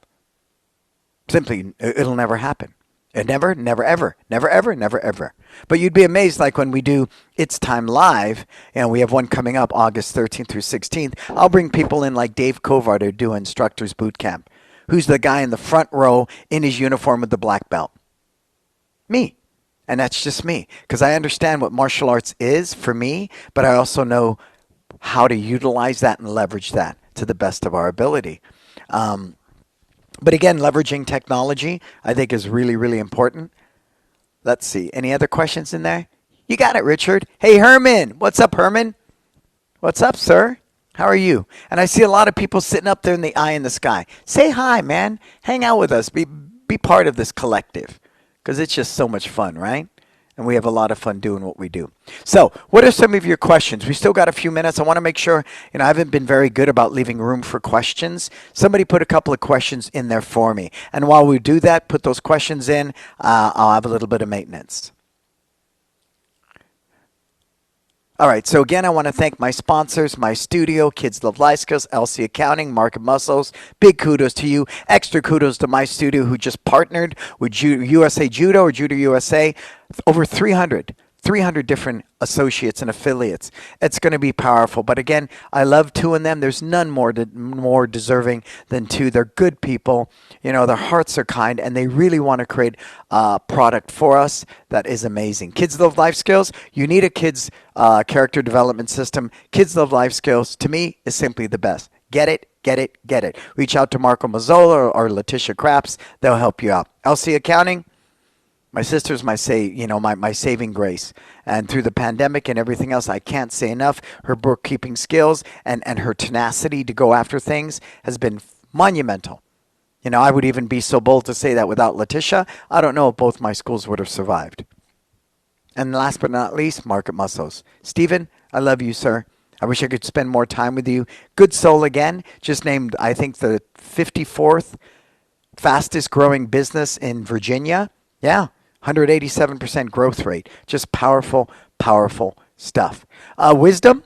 Simply, it'll never happen. It never, ever. But you'd be amazed, like when we do It's Time Live, and we have one coming up August 13th through 16th, I'll bring people in like Dave Kovar to do Instructors Boot Camp. Who's the guy in the front row in his uniform with the black belt? Me. And that's just me. Because I understand what martial arts is for me, but I also know how to utilize that and leverage that to the best of our ability. But again, leveraging technology, I think, is really important. Let's see. Any other questions in there? You got it, Richard. Hey, Herman. What's up, Herman? What's up, sir? How are you? And I see a lot of people sitting up there in the eye in the sky. Say hi, man. Hang out with us. Be part of this collective. Because it's just so much fun, right? And we have a lot of fun doing what we do. So, what are some of your questions? We still got a few minutes. I want to make sure, I haven't been very good about leaving room for questions. Somebody put a couple of questions in there for me. And while we do that, put those questions in, I'll have a little bit of maintenance. All right, so again, I want to thank my sponsors, my studio, Kids Love Life Skills, LC Accounting, Market Muscles. Big kudos to you. Extra kudos to my studio who just partnered with USA Judo or Judo USA. Over 300 300 different associates and affiliates. It's going to be powerful. But again, I love two of them. There's none more deserving than two. They're good people. You know, their hearts are kind, and they really want to create a product for us that is amazing. Kids Love Life Skills. You need a kids character development system. Kids Love Life Skills, to me, is simply the best. Get it, get it, get it. Reach out to Marco Mazzola or Letitia Craps. They'll help you out. LC Accounting. My sister's my saving grace. And through the pandemic and everything else, I can't say enough. Her bookkeeping skills and her tenacity to go after things has been monumental. You know, I would even be so bold to say that without Letitia, I don't know if both my schools would have survived. And last but not least, Market Muscles. Stephen, I love you, sir. I wish I could spend more time with you. Good soul again. Just named, I think, the 54th fastest growing business in Virginia. Yeah. 187% growth rate. Just powerful, powerful stuff. Wisdom.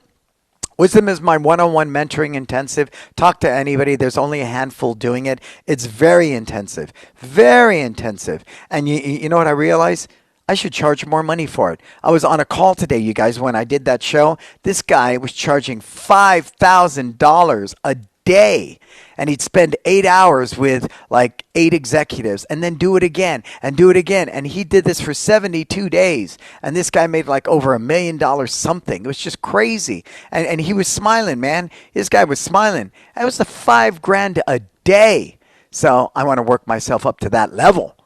Wisdom is my one-on-one mentoring intensive. Talk to anybody. There's only a handful doing it. It's very intensive. Very intensive. And you know what I realized? I should charge more money for it. I was on a call today, you guys, when I did that show. This guy was charging $5,000 a day. And he'd spend 8 hours with like 8 executives and then do it again and do it again. And he did this for 72 days. And this guy made like over $1 million something. It was just crazy. And he was smiling, man. This guy was smiling. And it was the $5,000 a day. So I want to work myself up to that level.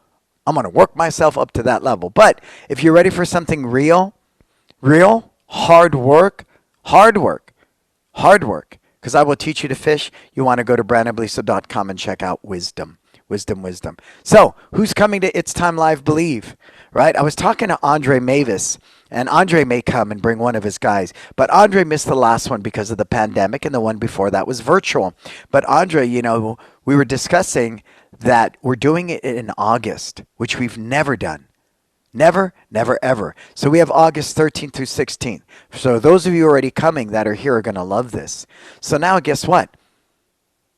I'm going to work myself up to that level. But if you're ready for something real, hard work, because I will teach you to fish, you want to go to brannonbeliso.com and check out wisdom. So, who's coming to It's Time Live Believe, right? I was talking to Andre Mavis, and Andre may come and bring one of his guys, but Andre missed the last one because of the pandemic, and the one before that was virtual. But Andre, you know, we were discussing that we're doing it in August, which we've never done. Never, ever. So we have August 13th through 16th. So those of you already coming that are here are going to love this. So now guess what?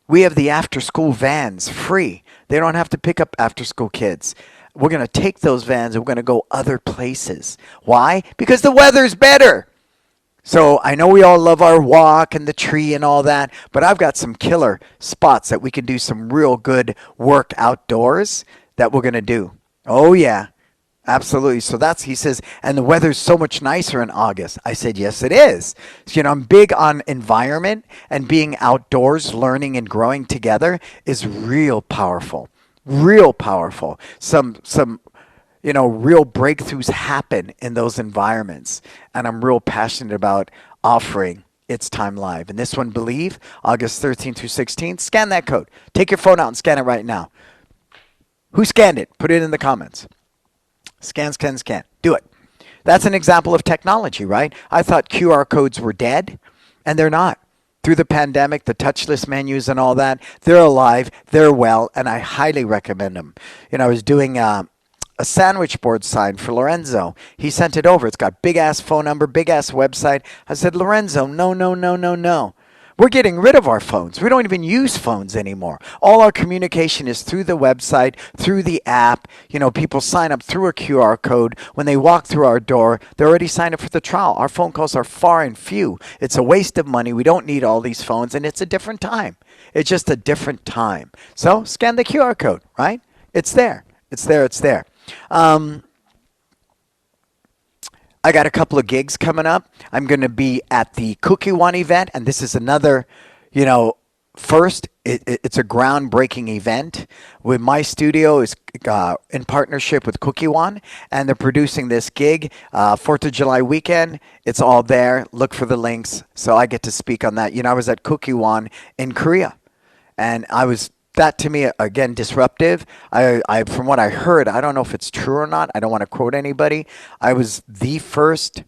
We have the after-school vans free. They don't have to pick up after-school kids. We're going to take those vans and we're going to go other places. Why? Because the weather's better. So I know we all love our walk and the tree and all that, but I've got some killer spots that we can do some real good work outdoors that we're going to do. Oh, yeah. Absolutely. So he says, and the weather's so much nicer in August. I said, yes, it is. So, you know, I'm big on environment, and being outdoors, learning and growing together is real powerful. Real powerful. Some real breakthroughs happen in those environments. And I'm real passionate about offering It's Time Live. And this one, Believe, August 13th through 16th. Scan that code. Take your phone out and scan it right now. Who scanned it? Put it in the comments. Scan. Do it. That's an example of technology, right? I thought QR codes were dead, and they're not. Through the pandemic, the touchless menus and all that, they're alive, they're well, and I highly recommend them. You know, I was doing a sandwich board sign for Lorenzo. He sent it over. It's got big-ass phone number, big-ass website. I said, Lorenzo, no. We're getting rid of our phones. We don't even use phones anymore. All our communication is through the website, through the app. You know, people sign up through a QR code. When they walk through our door, they're already signed up for the trial. Our phone calls are far and few. It's a waste of money. We don't need all these phones, and it's a different time. It's just a different time. So scan the QR code, right? It's there. I got a couple of gigs coming up. I'm going to be at the Cookie One event, and this is another, first. It's a groundbreaking event. With my studio is in partnership with Cookie One, and they're producing this gig. 4th of July weekend. It's all there. Look for the links. So I get to speak on that. I was at Cookie One in Korea, and that to me, again, disruptive. I from what I heard, I don't know if it's true or not. I don't want to quote anybody. I was the first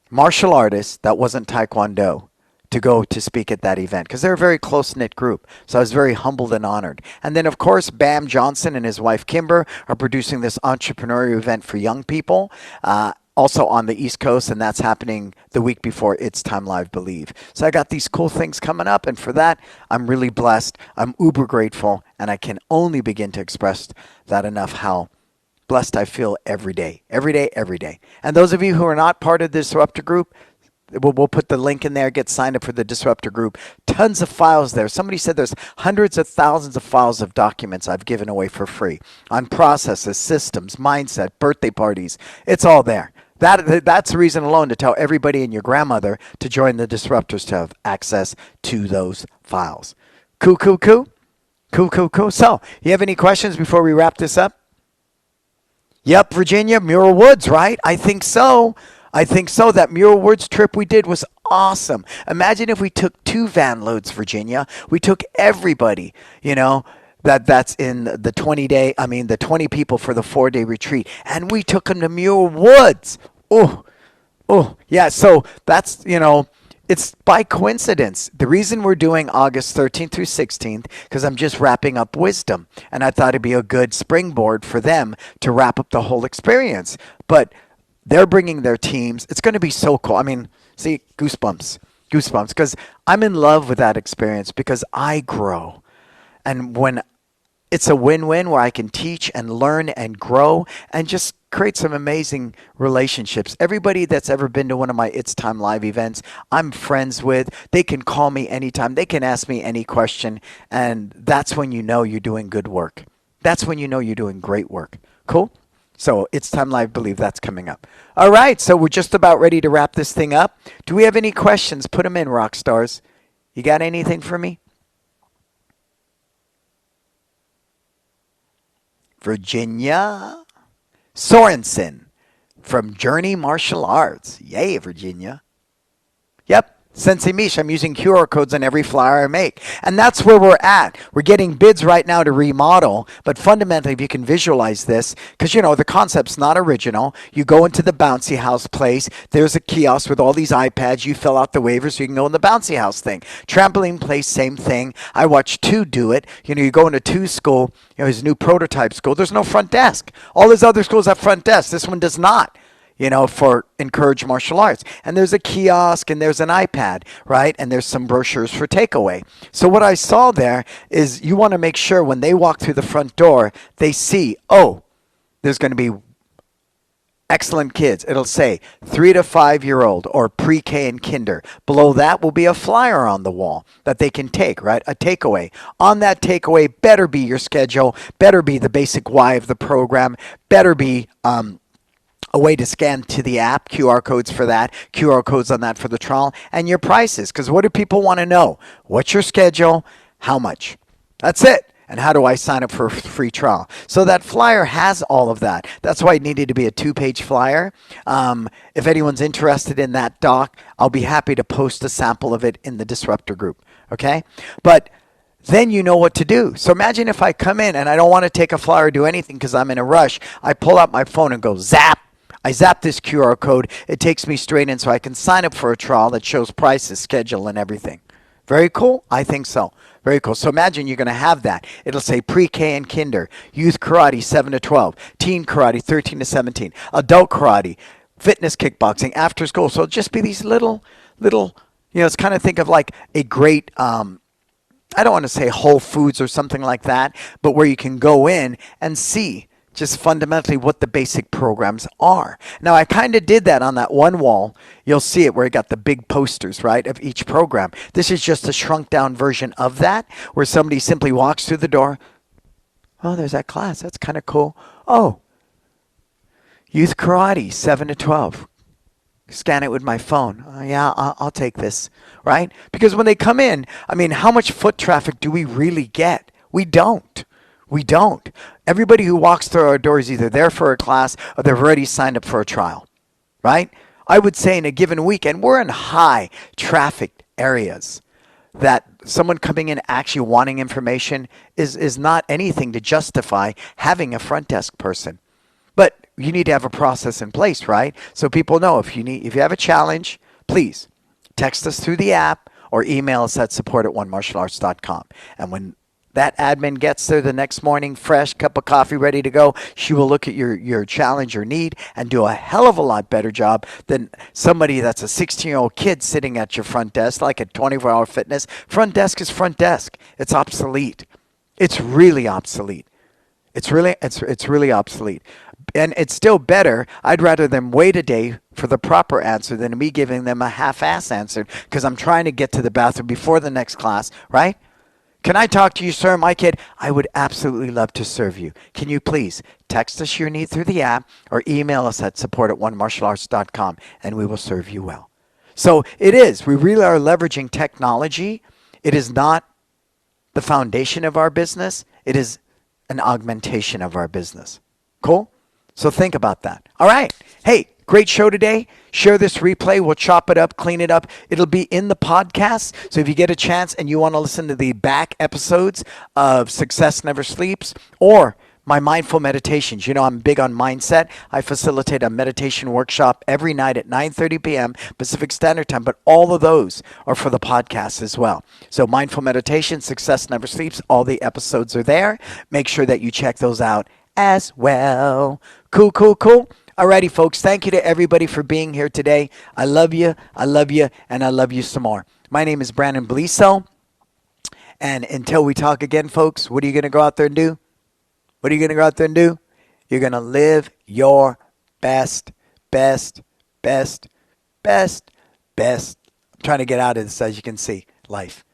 martial artist that wasn't Taekwondo to go to speak at that event, because they're a very close-knit group. So I was very humbled and honored. And then, of course, Bam Johnson and his wife Kimber are producing this entrepreneurial event for young people. Also on the East Coast, and that's happening the week before It's Time Live Believe. So I got these cool things coming up, and for that, I'm really blessed. I'm uber grateful, and I can only begin to express that enough how blessed I feel every day, every day, every day. And those of you who are not part of the Disruptor group, we'll put the link in there. Get signed up for the Disruptor group. Tons of files there. Somebody said there's hundreds of thousands of files of documents I've given away for free on processes, systems, mindset, birthday parties. It's all there. That's the reason alone to tell everybody and your grandmother to join the Disruptors to have access to those files. Cool, cool, cool. Cool, cool, cool. So, you have any questions before we wrap this up? Yep, Virginia, Muir Woods, right? I think so. I think so. That Muir Woods trip we did was awesome. Imagine if we took 2 van loads, Virginia. We took everybody, that's in the 20 people for the 4-day retreat. And we took them to Muir Woods. Oh, yeah. So that's, it's by coincidence. The reason we're doing August 13th through 16th, because I'm just wrapping up Wisdom. And I thought it'd be a good springboard for them to wrap up the whole experience. But they're bringing their teams. It's going to be so cool. I mean, see, goosebumps, because I'm in love with that experience because I grow. And when it's a win-win where I can teach and learn and grow and just create some amazing relationships. Everybody that's ever been to one of my It's Time Live events, I'm friends with. They can call me anytime. They can ask me any question. And that's when you know you're doing good work. That's when you know you're doing great work. Cool? So It's Time Live, believe that's coming up. All right, so we're just about ready to wrap this thing up. Do we have any questions? Put them in, rock stars. You got anything for me? Virginia Sorensen from Journey Martial Arts. Yay, Virginia. Yep. Sensei Mish, I'm using QR codes on every flyer I make. And that's where we're at. We're getting bids right now to remodel. But fundamentally, if you can visualize this, because, the concept's not original. You go into the bouncy house place. There's a kiosk with all these iPads. You fill out the waivers so you can go in the bouncy house thing. Trampoline place, same thing. I watched 2 do it. You go into 2 school, his new prototype school. There's no front desk. All his other schools have front desks. This one does not. For Encourage Martial Arts. And there's a kiosk and there's an iPad, right? And there's some brochures for takeaway. So what I saw there is you want to make sure when they walk through the front door, they see, there's going to be excellent kids. It'll say 3 to 5-year-old or pre-K and kinder. Below that will be a flyer on the wall that they can take, right? A takeaway. On that takeaway better be your schedule, better be the basic why of the program, better be a way to scan to the app, QR codes for that, QR codes on that for the trial, and your prices. Because what do people want to know? What's your schedule? How much? That's it. And how do I sign up for a free trial? So that flyer has all of that. That's why it needed to be a 2-page flyer. If anyone's interested in that doc, I'll be happy to post a sample of it in the Disruptor group. Okay? But then you know what to do. So imagine if I come in and I don't want to take a flyer or do anything because I'm in a rush. I pull out my phone and go zap. I zap this QR code. It takes me straight in so I can sign up for a trial that shows prices, schedule, and everything. Very cool? I think so. Very cool. So imagine you're going to have that. It'll say pre-K and kinder, youth karate 7 to 12, teen karate 13 to 17, adult karate, fitness kickboxing, after school. So it'll just be these little, it's kind of think of like a great, I don't want to say Whole Foods or something like that, but where you can go in and see just fundamentally what the basic programs are. Now, I kind of did that on that one wall. You'll see it where I got the big posters, right, of each program. This is just a shrunk down version of that where somebody simply walks through the door. Oh, there's that class. That's kind of cool. Oh, youth karate, 7 to 12. Scan it with my phone. Yeah, I'll take this, right? Because when they come in, how much foot traffic do we really get? We don't. Everybody who walks through our door is either there for a class or they've already signed up for a trial, right? I would say in a given week, and we're in high traffic areas, that someone coming in actually wanting information is not anything to justify having a front desk person. But you need to have a process in place, right? So people know if you have a challenge, please text us through the app or email us at support@onemartialarts.com. And when that admin gets there the next morning, fresh cup of coffee, ready to go, she will look at your challenge or need and do a hell of a lot better job than somebody that's a 16-year-old kid sitting at your front desk, like at 24-hour fitness. Front desk is front desk. It's obsolete. It's really obsolete. It's really obsolete. And it's still better. I'd rather them wait a day for the proper answer than me giving them a half-ass answer because I'm trying to get to the bathroom before the next class, right? Can I talk to you, sir? My kid, I would absolutely love to serve you. Can you please text us your need through the app or email us at support@onemartialarts.com and we will serve you well. So it is. We really are leveraging technology. It is not the foundation of our business. It is an augmentation of our business. Cool? So think about that. All right. Hey, great show today. Share this replay. We'll chop it up, clean it up. It'll be in the podcast. So if you get a chance and you want to listen to the back episodes of Success Never Sleeps or my mindful meditations. You know, I'm big on mindset. I facilitate a meditation workshop every night at 9:30 p.m. Pacific Standard Time, but all of those are for the podcast as well. So mindful meditation, Success Never Sleeps, all the episodes are there. Make sure that you check those out as well. Cool, cool, cool. Alrighty, folks. Thank you to everybody for being here today. I love you, and I love you some more. My name is Brannon Beliso. And until we talk again, folks, what are you going to go out there and do? What are you going to go out there and do? You're going to live your best, best, best, best, best. I'm trying to get out of this, as you can see, life.